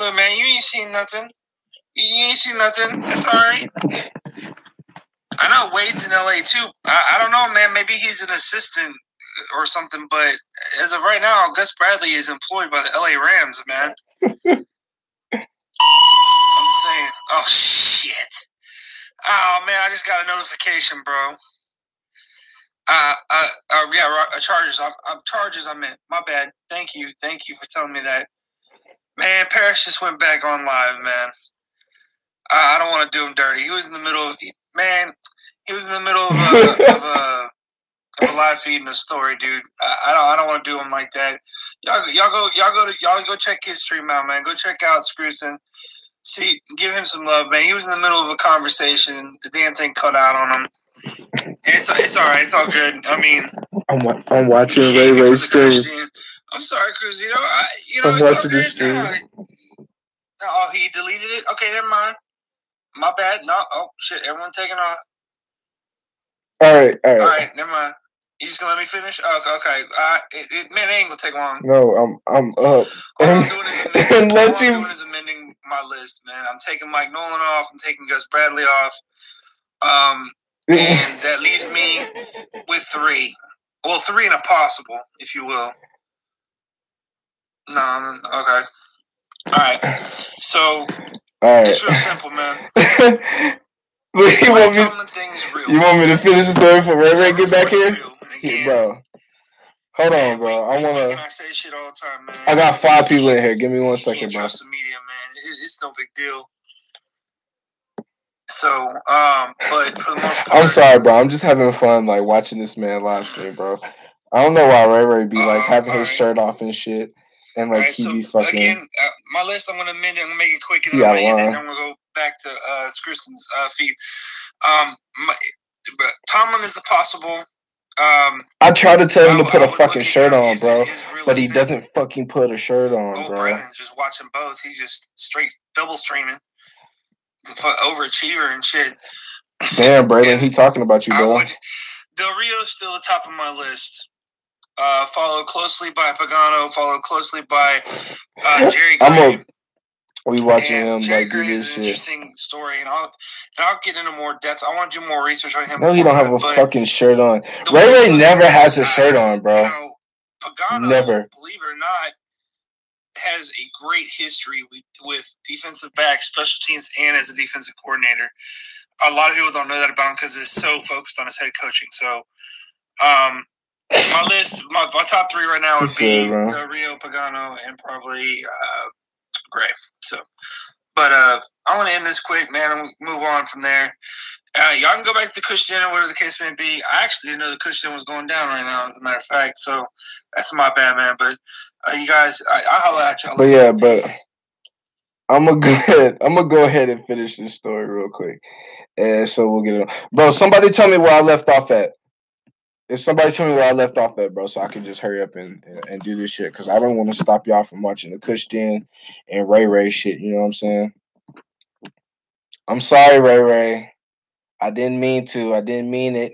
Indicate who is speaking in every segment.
Speaker 1: Look, man, you ain't seen nothing. You ain't seen nothing. It's all right. I know Wade's in LA too. I don't know, man. Maybe he's an assistant or something. But as of right now, Gus Bradley is employed by the LA Rams, man. I'm saying, oh shit. Oh man, I just got a notification, bro. Chargers. I'm Chargers. I meant. My bad. Thank you for telling me that. Man, Parrish just went back on live, man. I don't want to do him dirty. He was in the middle of of a live feed in the story, dude. I don't want to do him like that. Y'all go check his stream out, man. Go check out Screwson. See, give him some love, man. He was in the middle of a conversation. The damn thing cut out on him. It's all right. It's all good. I mean,
Speaker 2: I'm watching Ray stream.
Speaker 1: I'm sorry, Cruz. I'm
Speaker 2: it's watching the stream.
Speaker 1: Oh, he deleted it. Okay, never mind. My bad. No. Oh shit! Everyone taking off.
Speaker 2: All right.
Speaker 1: Never mind. You just gonna let me finish? Oh, okay. Man, it ain't gonna take long.
Speaker 2: No, I'm up.
Speaker 1: All I'm doing is amending my list, man. I'm taking Mike Nolan off. I'm taking Gus Bradley off. And that leaves me with 3. Well, 3 and a possible, if you will. No, okay. All right. So it's real simple, man.
Speaker 2: You want me to finish the story for Ray get back here? Yeah, bro. Hold on, bro.
Speaker 1: I say shit all the time, man.
Speaker 2: I got 5 people in here. Give me 1 second, bro.
Speaker 1: Trust the media, man. It's no big deal. So, but for the most part,
Speaker 2: I'm sorry, bro. I'm just having fun, like watching this man live stream, bro. I don't know why Ray be like having his shirt off and shit, and like he be fucking.
Speaker 1: Again, my list. I'm gonna amend it. I'm gonna make it quick, and I'm gonna end it. And I'm gonna go back to Screwson's feed. Tomlin is the possible.
Speaker 2: I try to tell him to put a fucking shirt on, bro, but he doesn't fucking put a shirt on, bro.
Speaker 1: Brandon's just watching both. He just straight double streaming. Overachiever and shit.
Speaker 2: Damn, Braylon, he talking about you, bro.
Speaker 1: Del Rio is still the top of my list. Followed closely by Pagano. Followed closely by Jerry Gray.
Speaker 2: We watching him
Speaker 1: Jerry
Speaker 2: like
Speaker 1: Gray
Speaker 2: do this shit.
Speaker 1: Interesting story, and I'll get into more depth. I want to do more research on him.
Speaker 2: No, he don't have a fucking shirt on. Ray never has a shirt on, bro.
Speaker 1: Pagano,
Speaker 2: never.
Speaker 1: Believe it or not, has a great history with defensive backs, special teams, and as a defensive coordinator. A lot of people don't know that about him because he's so focused on his head coaching. So, my list, my top 3 right now would be Del Rio, Pagano, and probably Gray. So, but I want to end this quick, man, and move on from there. Y'all can go back to Cush Dinner, whatever the case may be. I actually didn't know the Cush Dinner was going down right now, as a matter of fact. So that's my bad, man. But you guys, I'll holler at y'all.
Speaker 2: But yeah, I'm gonna go ahead and finish this story real quick, and so we'll get it on. Bro, somebody tell me where I left off at. If somebody tell me where I left off at, bro, so I can just hurry up and do this shit, because I don't want to stop y'all from watching the Cush Den and Ray shit. You know what I'm saying? I'm sorry, Ray. I didn't mean to. I didn't mean it.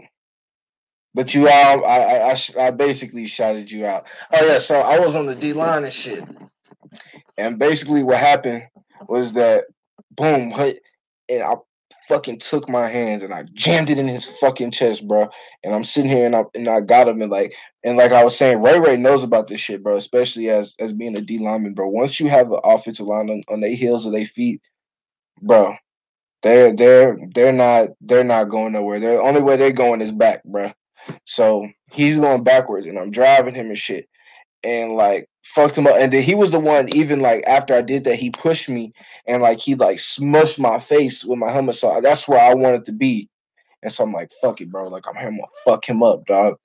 Speaker 2: But you all, I basically shouted you out. Oh yeah, so I was on the D line and shit, and basically what happened was that, boom, and I fucking took my hands and I jammed it in his fucking chest, bro. And I'm sitting here and I got him, and like I was saying, Ray knows about this shit, bro. Especially as being a D lineman, bro. Once you have an offensive line on their heels of their feet, bro, they're not going nowhere. The only way they're going is back, bro. So he's going backwards, and I'm driving him and shit, and like fucked him up. And then he was the one, even like after I did that, he pushed me and like he like smushed my face with my helmet. So that's where I wanted to be. And so I'm like, fuck it, bro. Like I'm gonna fuck him up, dog.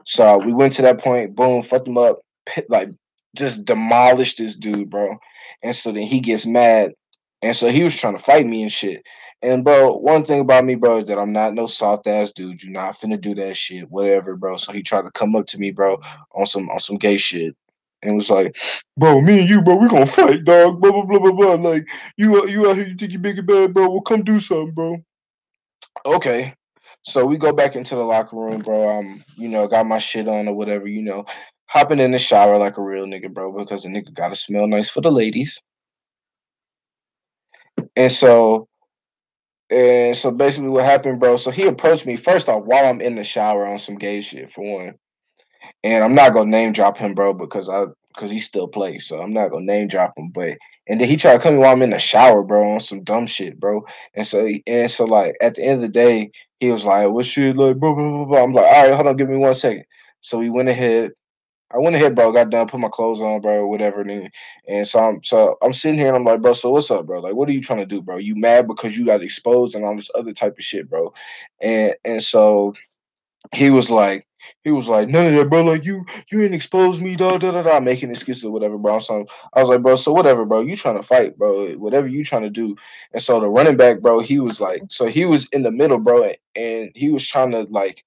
Speaker 2: So we went to that point, boom, fucked him up, like just demolished this dude, bro. And so then he gets mad. And so he was trying to fight me and shit. And bro, one thing about me, bro, is that I'm not no soft ass dude. You're not finna do that shit, whatever, bro. So he tried to come up to me, bro, on some gay shit, and was like, "Bro, me and you, bro, we gonna fight, dog." Blah blah blah blah blah. Like you out here, you think you big and bad, bro? Well, come do something, bro. Okay. So we go back into the locker room, bro. Got my shit on or whatever, hopping in the shower like a real nigga, bro, because a nigga gotta smell nice for the ladies. And so basically what happened, bro, so he approached me first off while I'm in the shower on some gay shit for one. And I'm not gonna name drop him, bro, because he still plays. So I'm not gonna name drop him. But and then he tried to come me while I'm in the shower, bro, on some dumb shit, bro. And so like at the end of the day, he was like, "What shit, like, bro, blah, blah, blah." I'm like, "All right, hold on, give me 1 second." So we went ahead. I went ahead, bro. Got done, put my clothes on, bro, whatever. And so I'm sitting here and I'm like, bro. So what's up, bro? Like, what are you trying to do, bro? You mad because you got exposed and all this other type of shit, bro? And so he was like, none of that, bro. Like you ain't exposed me, da, making excuses or whatever, bro. So I was like, bro, so whatever, bro. You trying to fight, bro? Whatever you trying to do. And so the running back, bro, he was like, so he was in the middle, bro, and he was trying to like,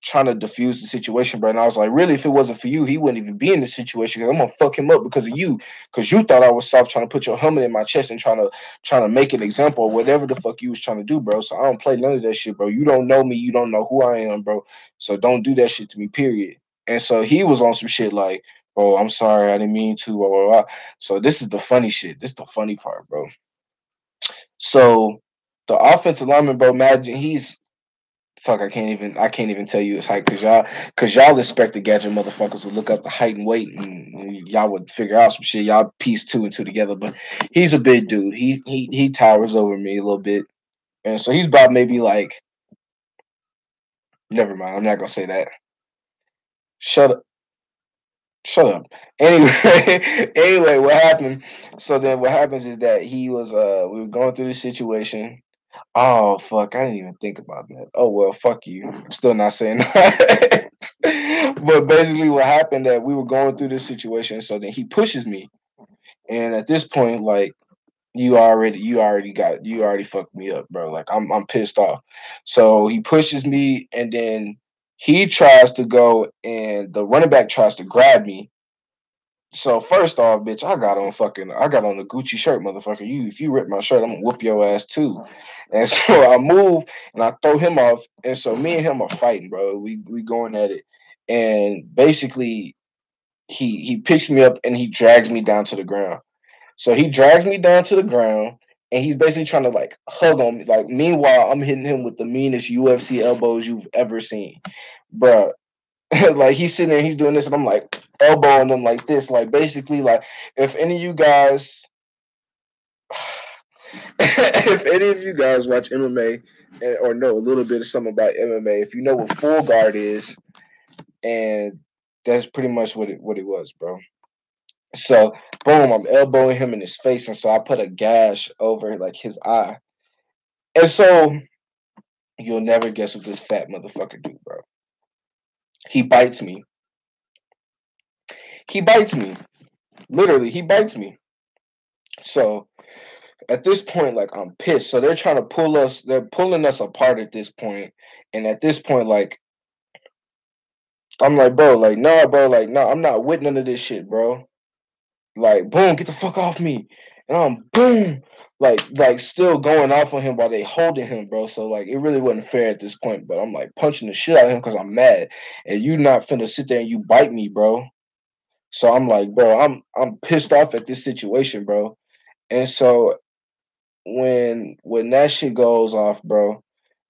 Speaker 2: trying to diffuse the situation, bro. And I was like, really, if it wasn't for you, he wouldn't even be in this situation. Cause I'm gonna fuck him up because of you. Cause you thought I was soft, trying to put your helmet in my chest and trying to make an example of whatever the fuck you was trying to do, bro. So I don't play none of that shit, bro. You don't know me, you don't know who I am, bro. So don't do that shit to me, period. And so he was on some shit like, bro, I'm sorry, I didn't mean to, blah, blah, blah. So this is the funny shit. This is the funny part, bro. So the offensive lineman, bro, imagine he's fuck, I can't even tell you his height because y'all expect the gadget motherfuckers would look up the height and weight and y'all would figure out some shit. Y'all piece two and two together, but he's a big dude. He towers over me a little bit, and so he's about maybe like. Never mind. I'm not gonna say that. Shut up. Shut up. Anyway, anyway, what happened? So then, what happens is that we were going through this situation. Oh fuck! I didn't even think about that. Oh well, fuck you. I'm still not saying that. But basically, what happened that we were going through this situation. So then he pushes me, and at this point, like you already fucked me up, bro. Like I'm pissed off. So he pushes me, and then he tries to go, and the running back tries to grab me. So first off, bitch, I got on a Gucci shirt, motherfucker. If you rip my shirt, I'm gonna whoop your ass too. And so I move and I throw him off, and so me and him are fighting, bro. We going at it, and basically he picks me up and he drags me down to the ground. So he drags me down to the ground, and he's basically trying to like hug on me. Like meanwhile, I'm hitting him with the meanest UFC elbows you've ever seen, bro. Like he's sitting there, he's doing this, and I'm like elbowing him like this. Like basically, like if any of you guys, if any of you guys watch MMA or know a little bit of something about MMA, if you know what full guard is, and that's pretty much what it was, bro. So boom, I'm elbowing him in his face, and so I put a gash over like his eye, and so you'll never guess what this fat motherfucker do, bro. He bites me. He bites me. Literally, he bites me. So at this point, like I'm pissed. So they're trying to pull us. They're pulling us apart at this point. And at this point, like I'm like, bro, like nah, bro, like nah, I'm not with none of this shit, bro. Like boom, get the fuck off me. And I'm boom, like still going off on him while they holding him, bro. So like it really wasn't fair at this point. But I'm like punching the shit out of him because I'm mad, and you not finna sit there and you bite me, bro. So I'm like, bro, I'm pissed off at this situation, bro. And so when that shit goes off, bro,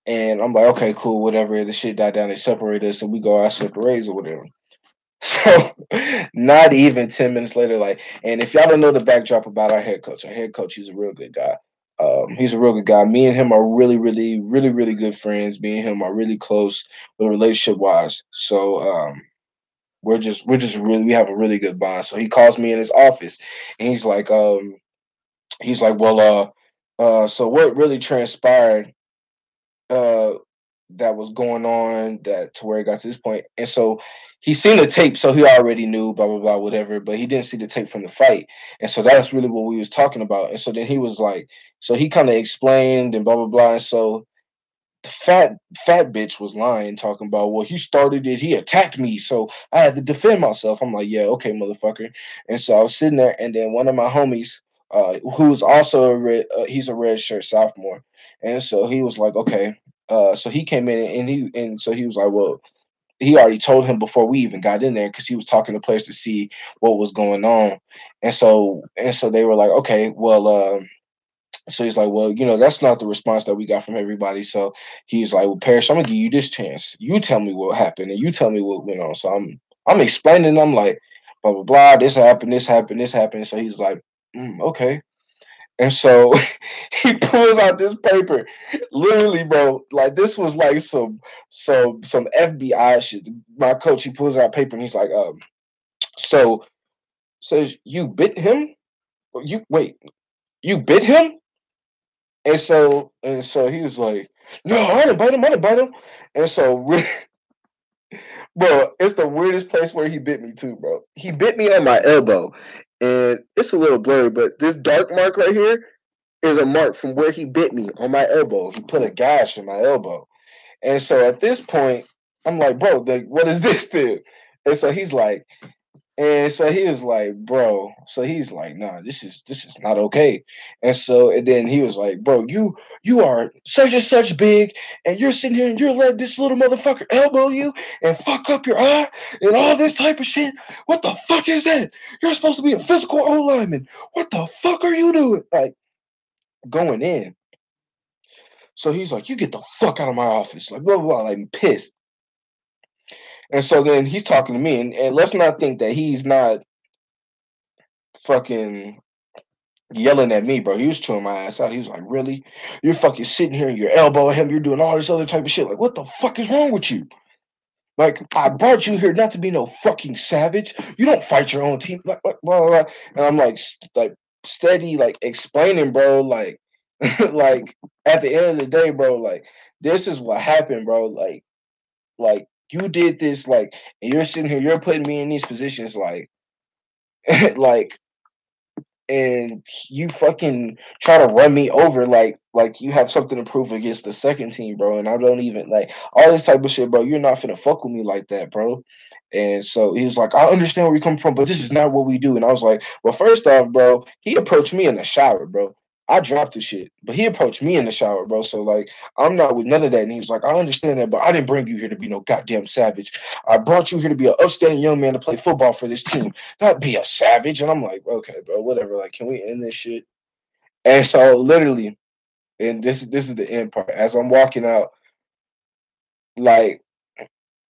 Speaker 2: and I'm like, okay, cool, whatever. The shit died down, they separate us, and we go our separate ways or whatever. So not even 10 minutes later, like, and if y'all don't know the backdrop about our head coach, he's a real good guy. He's a real good guy. Me and him are really, really, really, really good friends. Me and him are really close with relationship wise. So we're just really we have a really good bond. So he calls me in his office, and he's like, well, so what really transpired uh that was going on that to where it got to this point. And so he seen the tape, so he already knew, blah blah blah, whatever, but he didn't see the tape from the fight. And so that's really what we was talking about. And so then he was like, so he kind of explained and blah blah blah. And so the fat bitch was lying, talking about, well, he started it, he attacked me, so I had to defend myself. I'm like, yeah, okay, motherfucker. And so I was sitting there, and then one of my homies, who's also he's a red shirt sophomore, and so he was like, okay. So he came in, and so he was like, well, he already told him before we even got in there because he was talking to players to see what was going on, and so they were like, okay, well, so he's like, well, that's not the response that we got from everybody. So he's like, well, Parrish, I'm gonna give you this chance. You tell me what happened, and you tell me what went on. So I'm explaining. I'm like, blah blah blah. This happened. This happened. This happened. So he's like, okay. And so he pulls out this paper, literally, bro. Like this was like some FBI shit. My coach, he pulls out paper and he's like, so says you bit him? You bit him? And so he was like, no, I didn't bite him. I didn't bite him. And so, bro, it's the weirdest place where he bit me too, bro. He bit me on my elbow, and it's a little blurry, but this dark mark right here is a mark from where he bit me on my elbow. He put a gash in my elbow. And so at this point, I'm like, bro, what is this thing? And so he's like, and so he was like, bro. So he's like, nah, this is not okay. And then he was like, bro, you are such and such big, and you're sitting here and you're letting this little motherfucker elbow you and fuck up your eye and all this type of shit. What the fuck is that? You're supposed to be a physical O lineman. What the fuck are you doing? Like going in. So he's like, you get the fuck out of my office. Like, blah, blah, blah. Like, I'm pissed. And so then he's talking to me. And let's not think that he's not fucking yelling at me, bro. He was chewing my ass out. He was like, really? You're fucking sitting here and you're elbowing him. You're doing all this other type of shit. Like, what the fuck is wrong with you? Like, I brought you here not to be no fucking savage. You don't fight your own team. Like, blah, blah, blah. And I'm like steady, like explaining, bro. Like, like at the end of the day, bro, like this is what happened, bro. Like you did this, like, and you're sitting here, you're putting me in these positions, like, like, and you fucking try to run me over, like you have something to prove against the second team, bro. And I don't even like all this type of shit, bro. You're not finna fuck with me like that, bro. And so he was like, I understand where you come from, but this is not what we do. And I was like, well, first off, bro, he approached me in the shower, bro. I dropped the shit, but he approached me in the shower, bro. So like, I'm not with none of that. And he was like, I understand that, but I didn't bring you here to be no goddamn savage. I brought you here to be an upstanding young man to play football for this team, not be a savage. And I'm like, okay, bro, whatever. Like, can we end this shit? And so literally, and this is the end part. As I'm walking out, like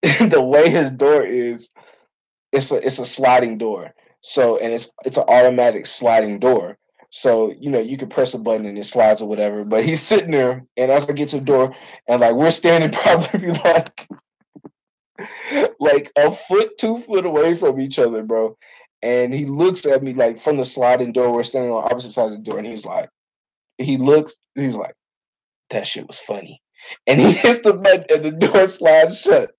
Speaker 2: the way his door is, it's a sliding door. So and it's an automatic sliding door. So you can press a button and it slides or whatever. But he's sitting there, and as I get to the door, and like we're standing probably like a foot, 2 foot away from each other, bro. And he looks at me like from the sliding door. We're standing on opposite sides of the door, and he's like, he's like, that shit was funny. And he hits the button and the door slides shut.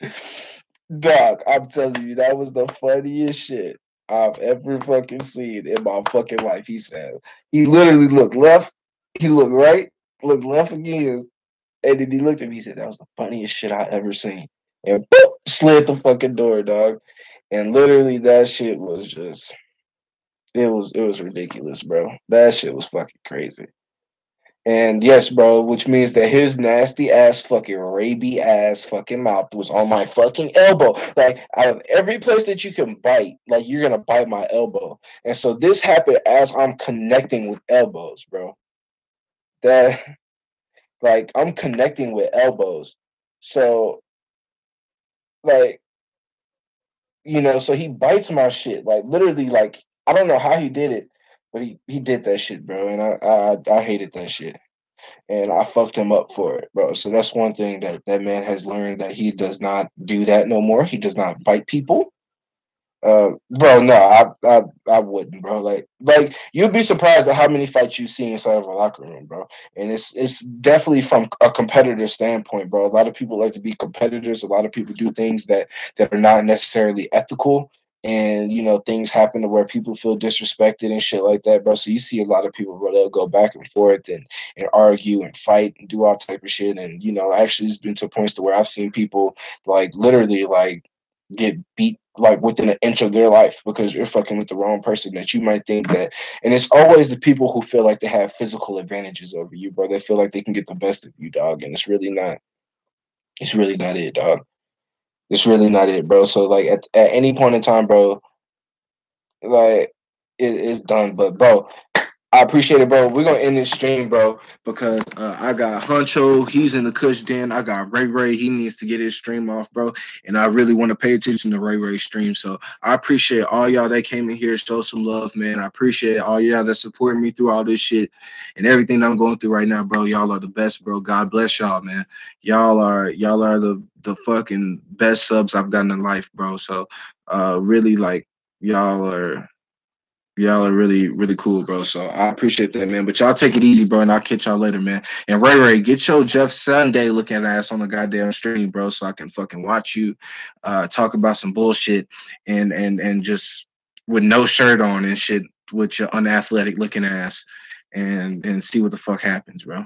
Speaker 2: Dog, I'm telling you, that was the funniest shit I've ever fucking seen in my fucking life. He said, he literally looked left, he looked right, looked left again, and then he looked at me. He said, that was the funniest shit I ever seen. And boop, slid the fucking door, dog. And literally, that shit was just, it was ridiculous, bro. That shit was fucking crazy. And yes, bro, which means that his nasty ass fucking rabies ass fucking mouth was on my fucking elbow. Like out of every place that you can bite, like you're gonna bite my elbow. And so this happened as I'm connecting with elbows, bro. That like I'm connecting with elbows. So like, so he bites my shit. Like literally, like I don't know how he did it, but he did that shit, bro. And I hated that shit. And I fucked him up for it, bro. So that's one thing that man has learned, that he does not do that no more. He does not bite people. Bro, no, I wouldn't, bro. Like you'd be surprised at how many fights you see inside of a locker room, bro. And it's definitely from a competitor standpoint, bro. A lot of people like to be competitors. A lot of people do things that are not necessarily ethical. And things happen to where people feel disrespected and shit like that, bro. So you see a lot of people, bro, they'll go back and forth and argue and fight and do all type of shit. And actually, it's been to points to where I've seen people like literally like get beat like within an inch of their life because you're fucking with the wrong person that you might think that. And it's always the people who feel like they have physical advantages over you, bro. They feel like they can get the best of you, dog. And it's really not it, dog. It's really not it, bro. So like at any point in time, bro, like it's done. But bro, I appreciate it, bro. We're gonna end this stream, bro, because I got Huncho. He's in the Kush Den. I got Ray Ray. He needs to get his stream off, bro. And I really want to pay attention to Ray Ray's stream. So I appreciate all y'all that came in here, show some love, man. I appreciate all y'all that supported me through all this shit and everything that I'm going through right now, bro. Y'all are the best, bro. God bless y'all, man. Y'all are the fucking best subs I've gotten in life, bro. So really like y'all are. Y'all are really, really cool, bro. So I appreciate that, man. But y'all take it easy, bro, and I'll catch y'all later, man. And Ray Ray, get your Jeff Sunday looking ass on the goddamn stream, bro, so I can fucking watch you talk about some bullshit and just with no shirt on and shit with your unathletic looking ass and see what the fuck happens, bro.